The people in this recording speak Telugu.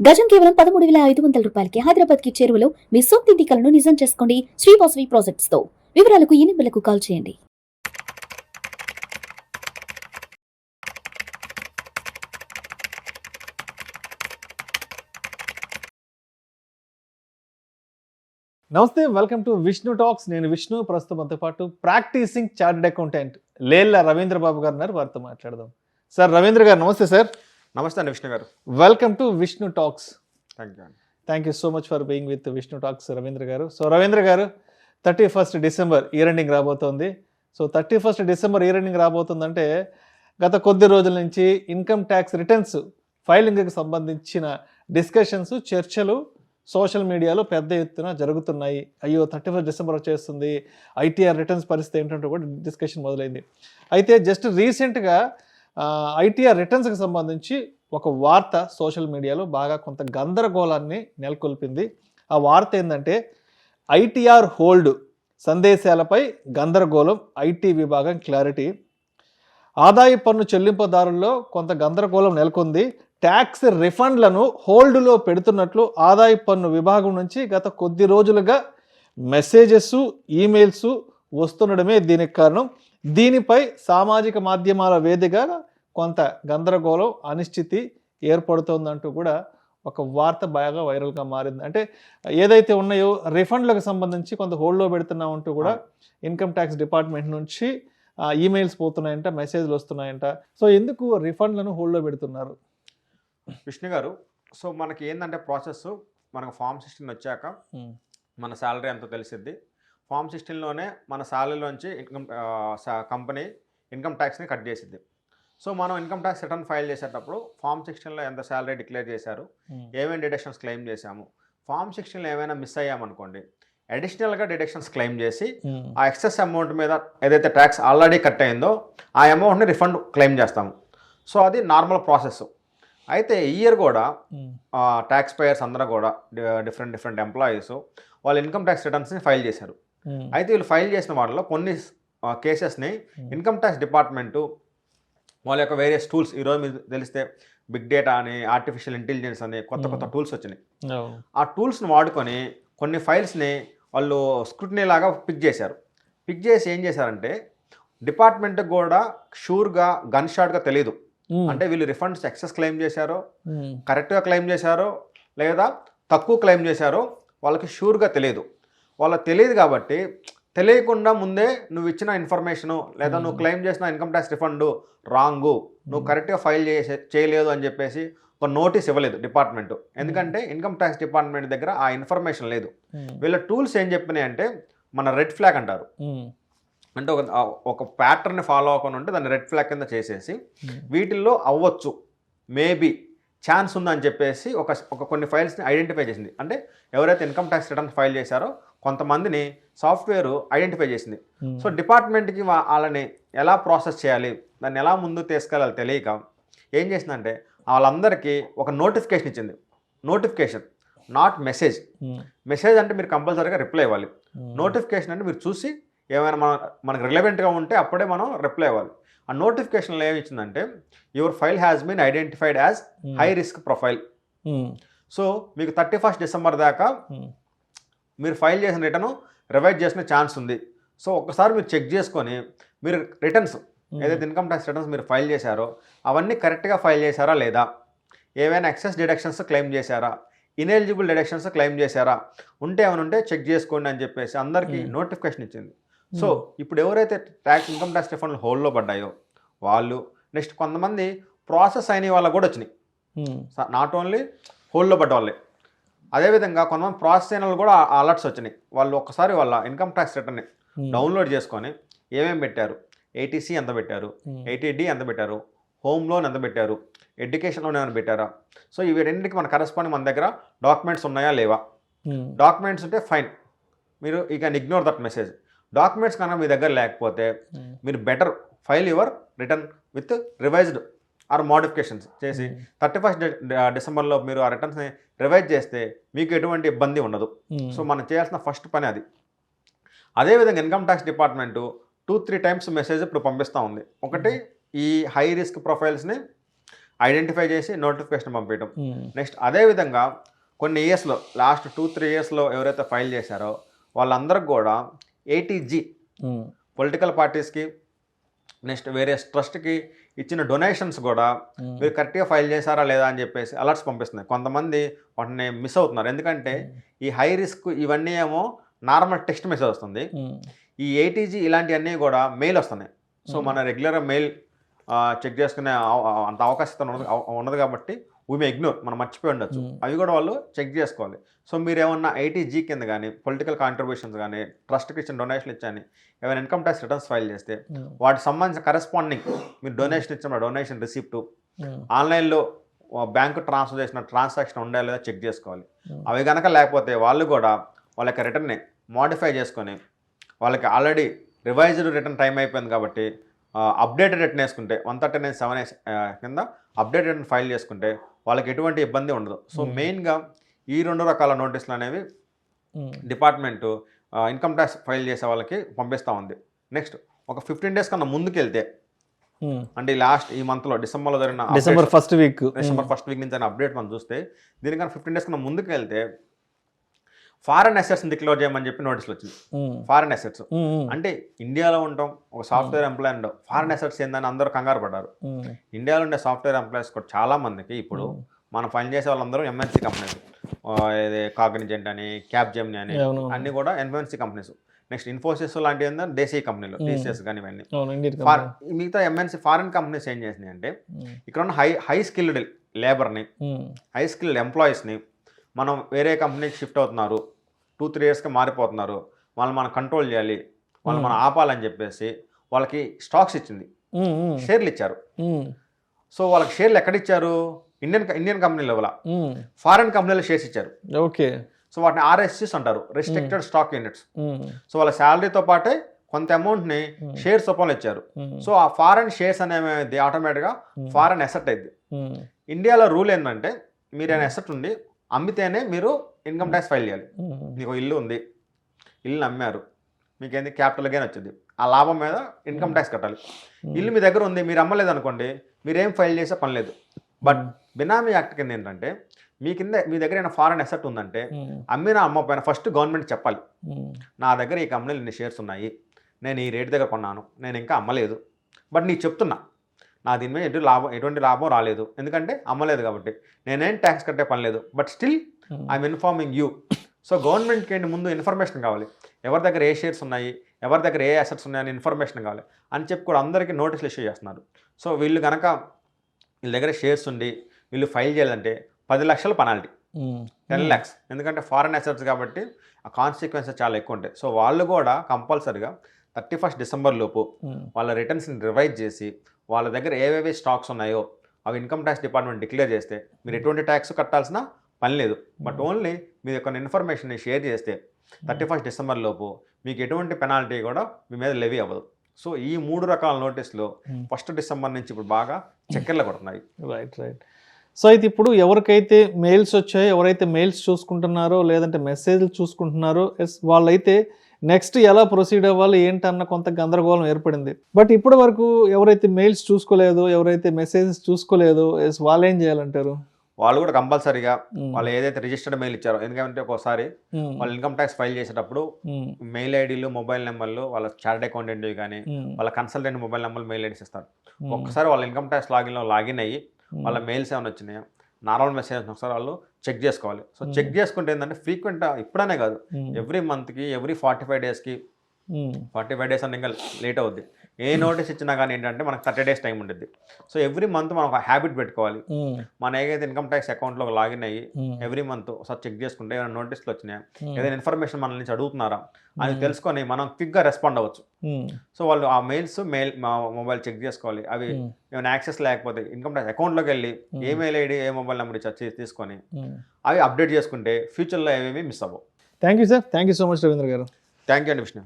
గజం కేవలం 13,500 రూపాయలకి హైదరాబాద్ కి చేరువలో మీ సొంతింటి కలను నిజం చేసుకోండి శ్రీ వాసవి ప్రాజెక్ట్స్ తో. వివరాలకు ఈ నెంబర్లకు కాల్ చేయండి. నమస్తే, వెల్కమ్ టు విష్ణు టాక్స్. నేను విష్ణు. ప్రస్తుతం మనతో పాటు practising chartered accountant Lella Ravindra బాబు గారు ఉన్నారు. వారితో మాట్లాడదాం. సార్ రవీంద్ర గారు నమస్తే. సార్ నమస్తే అండి విష్ణు గారు. Welcome to Vishnu talks. Thank you so much for being with Vishnu talks Ravindra గారు. సో రవీంద్ర గారు, 31st డిసెంబర్ ఇయర్ ఎండింగ్ రాబోతోంది. So 31st December year ending రాబోతుందంటే గత కొద్ది రోజుల నుంచి ఇన్కమ్ ట్యాక్స్ రిటర్న్స్ ఫైలింగ్కి సంబంధించిన డిస్కషన్స్, చర్చలు సోషల్ మీడియాలో పెద్ద ఎత్తున జరుగుతున్నాయి. అయ్యో 31st డిసెంబర్ వచ్చేస్తుంది, ఐటీఆర్ రిటర్న్స్ పరిస్థితి ఏంటంటే కూడా డిస్కషన్ మొదలైంది. అయితే జస్ట్ రీసెంట్గా ఐటీఆర్ రిటర్న్స్కి సంబంధించి ఒక వార్త సోషల్ మీడియాలో బాగా కొంత గందరగోళాన్ని నెలకొల్పింది. ఆ వార్త ఏంటంటే ఐటీఆర్ హోల్డ్ సందేశాలపై గందరగోళం, ఐటీ విభాగం క్లారిటీ. ఆదాయ పన్ను చెల్లింపుదారుల్లో కొంత గందరగోళం నెలకొంది. ట్యాక్స్ రిఫండ్లను హోల్డ్లో పెడుతున్నట్లు ఆదాయ పన్ను విభాగం నుంచి గత కొద్ది రోజులుగా మెసేజెస్, ఈమెయిల్స్ వస్తుండడమే దీనికి కారణం. దీనిపై సామాజిక మాధ్యమాల వేదికగా కొంత గందరగోళం, అనిశ్చితి ఏర్పడుతోందంటూ కూడా ఒక వార్త బాగా వైరల్గా మారింది. అంటే ఏదైతే ఉన్నాయో రిఫండ్లకు సంబంధించి కొంత హోల్డ్లో పెడుతున్నామంటూ కూడా ఇన్కమ్ ట్యాక్స్ డిపార్ట్మెంట్ నుంచి ఈమెయిల్స్ పోతున్నాయంట, మెసేజ్లు వస్తున్నాయంట. సో ఎందుకు రిఫండ్లను హోల్డ్లో పెడుతున్నారు? విష్ణు గారు, సో మనకి ఏంటంటే ప్రాసెస్, మనకు ఫామ్ 16 వచ్చాక మన శాలరీ ఎంతో తెలిసిద్ది. ఫామ్ 16లోనే మన శాలరీలోంచి కంపెనీ ఇన్కమ్ ట్యాక్స్ని కట్ చేసిద్ది. సో మనం ఇన్కమ్ ట్యాక్స్ రిటర్న్ ఫైల్ చేసేటప్పుడు ఫామ్ 16లో ఎంత శాలరీ డిక్లేర్ చేశారు, ఏమేమి డిడక్షన్స్ క్లెయిమ్ చేశాము, ఫామ్ 16లో ఏమైనా మిస్ అయ్యామనుకోండి, అడిషనల్గా డిడక్షన్స్ క్లెయిమ్ చేసి ఆ ఎక్సెస్ అమౌంట్ మీద ఏదైతే ట్యాక్స్ ఆల్రెడీ కట్ అయిందో ఆ అమౌంట్ని రిఫండ్ క్లెయిమ్ చేస్తాము. సో అది నార్మల్ ప్రాసెస్. అయితే ఈ ఇయర్ కూడా ట్యాక్స్ పేయర్స్ అందరూ కూడా డిఫరెంట్ ఎంప్లాయీస్ వాళ్ళు ఇన్కమ్ ట్యాక్స్ రిటర్న్స్ని ఫైల్ చేశారు. అయితే వీళ్ళు ఫైల్ చేసిన వాళ్ళలో కొన్ని కేసెస్ని ఇన్కమ్ ట్యాక్స్ డిపార్ట్మెంటు వాళ్ళ యొక్క వేరియస్ టూల్స్, ఈరోజు మీకు తెలిస్తే బిగ్ డేటా అని, ఆర్టిఫిషియల్ ఇంటెలిజెన్స్ అని కొత్త టూల్స్ వచ్చినాయి. ఆ టూల్స్ని వాడుకొని కొన్ని ఫైల్స్ని వాళ్ళు స్క్రూటినీ లాగా పిక్ చేశారు. పిక్ చేసి ఏం చేశారంటే డిపార్ట్మెంట్కి కూడా షూర్గా గన్ షాట్గా తెలియదు, అంటే వీళ్ళు రిఫండ్స్ ఎక్సెస్ క్లెయిమ్ చేశారో, కరెక్ట్గా క్లెయిమ్ చేశారో లేదా తక్కువ క్లెయిమ్ చేశారో వాళ్ళకి షూర్గా తెలియదు. వాళ్ళకి తెలియదు కాబట్టి తెలియకుండా ముందే నువ్వు ఇచ్చిన ఇన్ఫర్మేషను లేదా నువ్వు క్లెయిమ్ చేసిన ఇన్కమ్ ట్యాక్స్ రిఫండ్ రాంగు, నువ్వు కరెక్ట్గా ఫైల్ చేయలేదు అని చెప్పేసి ఒక నోటీస్ ఇవ్వలేదు డిపార్ట్మెంట్. ఎందుకంటే ఇన్కమ్ ట్యాక్స్ డిపార్ట్మెంట్ దగ్గర ఆ ఇన్ఫర్మేషన్ లేదు. వీళ్ళ టూల్స్ ఏం చెప్పినాయి అంటే మన రెడ్ ఫ్లాగ్ అంటారు. అంటే ఒక ప్యాటర్న్ ఫాలో అవ్వకుండా ఉంటే దాన్ని రెడ్ ఫ్లాగ్ కింద చేసేసి వీటిల్లో అవ్వచ్చు, మేబీ ఛాన్స్ ఉందని చెప్పేసి ఒక కొన్ని ఫైల్స్ని ఐడెంటిఫై చేసింది. అంటే ఎవరైతే ఇన్కమ్ ట్యాక్స్ రిటర్న్ ఫైల్ చేశారో కొంతమందిని సాఫ్ట్వేర్ ఐడెంటిఫై చేసింది. సో డిపార్ట్మెంట్కి వాళ్ళని ఎలా ప్రాసెస్ చేయాలి, దాన్ని ఎలా ముందు తీసుకెళ్ళాలి తెలియక ఏం చేసిందంటే వాళ్ళందరికీ ఒక నోటిఫికేషన్ ఇచ్చింది. Notification, not message. మెసేజ్ అంటే మీరు కంపల్సరీగా రిప్లై ఇవ్వాలి. నోటిఫికేషన్ అంటే మీరు చూసి ఏమైనా మనకు రిలవెంట్గా ఉంటే అప్పుడే మనం రిప్లై ఇవ్వాలి. ఆ నోటిఫికేషన్లో ఏమి ఇచ్చిందంటే your file has been identified as high risk profile. So మీకు 31st డిసెంబర్ దాకా మీరు ఫైల్ చేసిన రిటర్న్ రివైజ్ చేసిన ఛాన్స్ ఉంది. సో ఒక్కసారి మీరు చెక్ చేసుకొని మీరు రిటర్న్స్ ఏదైతే ఇన్కమ్ ట్యాక్స్ రిటర్న్స్ మీరు ఫైల్ చేశారో అవన్నీ కరెక్ట్గా ఫైల్ చేశారా లేదా, ఏవైనా ఎక్సెస్ డిడక్షన్స్ క్లెయిమ్ చేశారా, ఇనెలిజిబుల్ డిడక్షన్స్ క్లెయిమ్ చేశారా, ఉంటే ఏమైనా ఉంటే చెక్ చేసుకోండి అని చెప్పేసి అందరికీ నోటిఫికేషన్ ఇచ్చింది. సో ఇప్పుడు ఎవరైతే ఇన్కమ్ ట్యాక్స్ రిఫండ్లు హోల్డ్లో పడ్డాయో వాళ్ళు, నెక్స్ట్ కొంతమంది ప్రాసెస్ అయిన వాళ్ళకు కూడా వచ్చినాయి, నాట్ ఓన్లీ హోల్డ్లో పడ్డ వాళ్ళే. అదేవిధంగా కొంతమంది ప్రాసెస్ అయిన వాళ్ళు కూడా అలర్ట్స్ వచ్చినాయి. వాళ్ళు ఒక్కసారి వాళ్ళ ఇన్కమ్ ట్యాక్స్ రిటర్న్ని డౌన్లోడ్ చేసుకొని ఏమేమి పెట్టారు, ఏటీసీ ఎంత పెట్టారు, ఏటీడీ ఎంత పెట్టారు, హోమ్ లోన్ ఎంత పెట్టారు, ఎడ్యుకేషన్ లోన్ ఏమైనా పెట్టారా, సో ఇవి రెండింటికి మన కరెస్పాండింగ్ మన దగ్గర డాక్యుమెంట్స్ ఉన్నాయా లేవా. డాక్యుమెంట్స్ ఉంటే ఫైన్, మీరు you can ignore that message. Documents కనుక మీ దగ్గర లేకపోతే మీరు better file your return with revised or modifications చేసి 31st డిసెంబర్లో మీరు ఆ రిటర్న్స్ని రివైజ్ చేస్తే మీకు ఎటువంటి ఇబ్బంది ఉండదు. సో మనం చేయాల్సిన ఫస్ట్ పని అది. అదేవిధంగా income tax department 2-3 times message ఇప్పుడు పంపిస్తూ ఉంది. ఒకటి ఈ హై రిస్క్ ప్రొఫైల్స్ని ఐడెంటిఫై చేసి నోటిఫికేషన్ పంపించడం. నెక్స్ట్ అదేవిధంగా కొన్ని ఇయర్స్లో లాస్ట్ 2-3 ఇయర్స్లో ఎవరైతే ఫైల్ చేశారో వాళ్ళందరికి కూడా ATG పొలిటికల్ పార్టీస్కి నెక్స్ట్ వేరే ట్రస్ట్కి ఇచ్చిన డొనేషన్స్ కూడా మీరు కరెక్ట్గా ఫైల్ చేశారా లేదా అని చెప్పేసి అలర్ట్స్ పంపిస్తున్నాయి. కొంతమంది వాటిని మిస్ అవుతున్నారు. ఎందుకంటే ఈ హై రిస్క్ ఇవన్నీ ఏమో నార్మల్ టెక్స్ట్ మెసేజ్ వస్తుంది. ఈ ATG ఇలాంటివన్నీ కూడా మెయిల్ వస్తున్నాయి. సో మన రెగ్యులర్గా మెయిల్ చెక్ చేసుకునే అంత అవకాశం ఉండదు కాబట్టి వీ మే ఇగ్నోర్, మనం మర్చిపోయి ఉండొచ్చు. అవి కూడా వాళ్ళు చెక్ చేసుకోవాలి. సో మీరు ఏమన్నా ATG కింద కానీ పొలిటికల్ కాంట్రిబ్యూషన్స్ కానీ ట్రస్ట్కి ఇచ్చిన డొనేషన్ ఇచ్చాని ఏమైనా ఇన్కమ్ ట్యాక్స్ రిటర్న్స్ ఫైల్ చేస్తే వాటికి సంబంధించిన కరెస్పాండింగ్ మీరు డొనేషన్ ఇచ్చిన డొనేషన్ రిసిప్ట్ ఆన్లైన్లో బ్యాంకు ట్రాన్స్ఫర్ చేసిన ట్రాన్సాక్షన్ ఉండే లేదా చెక్ చేసుకోవాలి. అవి కనుక లేకపోతే వాళ్ళు కూడా వాళ్ళ యొక్క రిటర్న్ని మోడిఫై చేసుకొని వాళ్ళకి ఆల్రెడీ రివైజ్డ్ రిటర్న్ టైం అయిపోయింది కాబట్టి అప్డేటెడ్ రిటర్న్ వేసుకుంటే 139(7) కింద అప్డేటెడ్ రిటర్న్ ఫైల్ చేసుకుంటే వాళ్ళకి ఎటువంటి ఇబ్బంది ఉండదు. సో మెయిన్గా ఈ 2 రకాల నోటీసులు అనేవి డిపార్ట్మెంటు ఇన్కమ్ ట్యాక్స్ ఫైల్ చేసే వాళ్ళకి పంపిస్తూ ఉంది. నెక్స్ట్ ఒక 15 days కన్నా ముందుకు వెళ్తే అంటే ఈ మంత్లో డిసెంబర్లో జరిగిన డిసెంబర్ ఫస్ట్ వీక్ నుంచి అయిన అప్డేట్ మనం చూస్తే దీనికన్నా 15 days కన్నా ముందుకు వెళ్తే ఫారెన్ అసెట్స్ని డిక్లేర్ చేయమని చెప్పి నోటీసులు వచ్చింది. ఫారెన్ అసెట్స్ అంటే ఇండియాలో ఉంటాం, ఒక సాఫ్ట్వేర్ ఎంప్లాయీ ఉండవు, ఫారెన్ అసెట్స్ ఏందని అందరూ కంగారు పడ్డారు. ఇండియాలో ఉండే సాఫ్ట్వేర్ ఎంప్లాయీస్ కూడా చాలా మందికి ఇప్పుడు మనం పని చేసే వాళ్ళందరూ MNC కంపెనీస్, ఇది కాగ్నిజెంట్ అని, క్యాప్జెమిని అని అన్ని కూడా MNC కంపెనీస్. నెక్స్ట్ ఇన్ఫోసిస్ లాంటివి ఏంటంటే దేశీయ కంపెనీలు, TCS కానీ ఇవన్నీ. మిగతా MNC ఫారిన్ కంపెనీస్ ఏం చేసినాయి అంటే ఇక్కడ ఉన్న హై స్కిల్డ్ లేబర్ని, హై స్కిల్డ్ ఎంప్లాయీస్ని మనం వేరే కంపెనీకి షిఫ్ట్ అవుతున్నారు, 2-3 yearsకి మారిపోతున్నారు, వాళ్ళని మనం కంట్రోల్ చేయాలి, వాళ్ళని మనం ఆపాలని చెప్పేసి వాళ్ళకి స్టాక్స్ ఇచ్చింది, షేర్లు ఇచ్చారు. సో వాళ్ళకి షేర్లు ఎక్కడిచ్చారు? ఇండియన్ కంపెనీ లెవెల్, ఫారెన్ కంపెనీలో షేర్స్ ఇచ్చారు. ఓకే. సో వాటిని RSUs అంటారు, రెస్ట్రిక్టెడ్ స్టాక్ యూనిట్స్. సో వాళ్ళ శాలరీతో పాటే కొంత అమౌంట్ని షేర్స్ రూపంలో ఇచ్చారు. సో ఆ ఫారెన్ షేర్స్ అనేవి ఆటోమేటిక్గా ఫారెన్ అసెట్ అయింది. ఇండియాలో రూల్ ఏంటంటే మీరు ఏమైనా అసెట్ ఉండి అమ్మితేనే మీరు ఇన్కమ్ ట్యాక్స్ ఫైల్ చేయాలి. మీకు ఇల్లు ఉంది, ఇల్లు అమ్మారు, మీకేంది క్యాపిటల్ గెయిన్ వచ్చింది, ఆ లాభం మీద ఇన్కమ్ ట్యాక్స్ కట్టాలి. ఇల్లు మీ దగ్గర ఉంది, మీరు అమ్మలేదు అనుకోండి, మీరేం ఫైల్ చేసే పని లేదు. బట్ బినామీ యాక్ట్ కింద ఏంటంటే మీ దగ్గర ఏమైనా ఫారెన్ అసెట్ ఉందంటే అమ్మినా అమ్మపోయినా ఫస్ట్ గవర్నమెంట్ చెప్పాలి, నా దగ్గర ఈ కంపెనీలు ఇన్ని షేర్స్ ఉన్నాయి, నేను ఈ రేట్ దగ్గర కొన్నాను, నేను ఇంకా అమ్మలేదు, బట్ నీకు చెప్తున్నా నా దీని మీద ఎటువంటి లాభం రాలేదు, ఎందుకంటే అమ్మలేదు కాబట్టి నేనేం ట్యాక్స్ కట్టే పని లేదు, but still I'm informing you. So గవర్నమెంట్కి ఏంటి ముందు ఇన్ఫర్మేషన్ కావాలి, ఎవరి దగ్గర ఏ షేర్స్ ఉన్నాయి, ఎవరి దగ్గర ఏ అసెట్స్ ఉన్నాయని ఇన్ఫర్మేషన్ కావాలి అని చెప్పి కూడా అందరికీ నోటీసులు ఇష్యూ చేస్తున్నారు. సో వీళ్ళ దగ్గర షేర్స్ ఉండి వీళ్ళు ఫైల్ చేయాలంటే 10 లక్షల పెనాల్టీ, 10 lakhs, ఎందుకంటే ఫారెన్ అసెట్స్ కాబట్టి ఆ కాన్సిక్వెన్సెస్ చాలా ఎక్కువ ఉంటాయి. సో వాళ్ళు కూడా కంపల్సరిగా 31st December లోపు వాళ్ళ రిటర్న్స్ని రివైజ్ చేసి వాళ్ళ దగ్గర ఏవేవి స్టాక్స్ ఉన్నాయో అవి ఇన్కమ్ ట్యాక్స్ డిపార్ట్మెంట్ డిక్లేర్ చేస్తే మీరు ఎటువంటి ట్యాక్స్ కట్టాల్సిన పని లేదు. బట్ ఓన్లీ మీ యొక్క ఇన్ఫర్మేషన్ని షేర్ చేస్తే 31st December లోపు మీకు ఎటువంటి పెనాల్టీ కూడా మీ మీద లెవీ అవ్వదు. సో ఈ 3 రకాల నోటీసులు 1st December నుంచి ఇప్పుడు బాగా చక్కెర్లు కొడుతున్నాయి. రైట్. సో అయితే ఇప్పుడు ఎవరికైతే మెయిల్స్ వచ్చాయో, ఎవరైతే మెయిల్స్ చూసుకుంటున్నారో లేదంటే మెసేజ్లు చూసుకుంటున్నారో వాళ్ళైతే నెక్స్ట్ ఎలా ప్రొసీడ్ అవ్వాలి ఏంటన్న కొంత గందరగోళం ఏర్పడింది. బట్ ఇప్పటి వరకు ఎవరైతే మెయిల్స్ చూసుకోలేదో, ఎవరైతే మెసేజెస్ చూసుకోలేదో వాళ్ళు ఏం చేయాలంటారు? వాళ్ళు కూడా కంపల్సరీగా వాళ్ళు ఏదైతే రిజిస్టర్డ్ మెయిల్ ఇచ్చారో, ఎందుకంటే ఒకసారి వాళ్ళు ఇన్కమ్ ట్యాక్స్ ఫైల్ చేసేటప్పుడు మెయిల్ ఐడీలు, మొబైల్ నెంబర్లు, వాళ్ళ చార్టెడ్ అకౌంటెంట్ కానీ వాళ్ళ కన్సల్టెంట్ మొబైల్ నెంబర్లు, మెయిల్ ఐడీస్ ఇస్తారు. ఒక్కసారి వాళ్ళ ఇన్కమ్ ట్యాక్స్ లాగిన్ అయ్యి వాళ్ళ మెయిల్స్ ఏమైనా వచ్చినాయో, నార్మల్ మెసేజ్ ఒకసారి వాళ్ళు చెక్ చేసుకోవాలి. సో చెక్ చేసుకుంటే ఏంటంటే ఫ్రీక్వెంట్ ఇప్పుడనే కాదు, ఎవ్రీ మంత్కి, ఎవ్రీ 45 daysకి, 45 days అని ఇంకా లేట్ అవుద్ది. ఏ నోటీస్ ఇచ్చినా కానీ ఏంటంటే మనకు 30 days టైం ఉంటుంది. సో ఎవ్రీ మంత్ మనం ఒక హ్యాబిట్ పెట్టుకోవాలి. మన ఏదైతే ఇన్కమ్ ట్యాక్స్ అకౌంట్లో లాగిన్ అయ్యి ఎవ్రీ మంత్ ఒకసారి చెక్ చేసుకుంటే ఏమైనా నోటీసులు వచ్చినాయా, ఏదైనా ఇన్ఫర్మేషన్ మన నుంచి అడుగుతున్నారా అని తెలుసుకొని మనం క్విక్గా రెస్పాండ్ అవ్వచ్చు. సో వాళ్ళు ఆ మొబైల్ చెక్ చేసుకోవాలి. అవి ఏమైనా యాక్సెస్ లేకపోతే ఇన్కమ్ ట్యాక్స్ అకౌంట్లోకి వెళ్ళి ఏ మెయిల్ ఐడి, ఏ మొబైల్ నెంబర్ ఇచ్చి తీసుకొని అవి అప్డేట్ చేసుకుంటే ఫ్యూచర్లో ఏమేమి మిస్ అవ్వవు. Thank you sir. Thank you so much Ravindra గారు. థ్యాంక్ యూ అండి విష్ణు.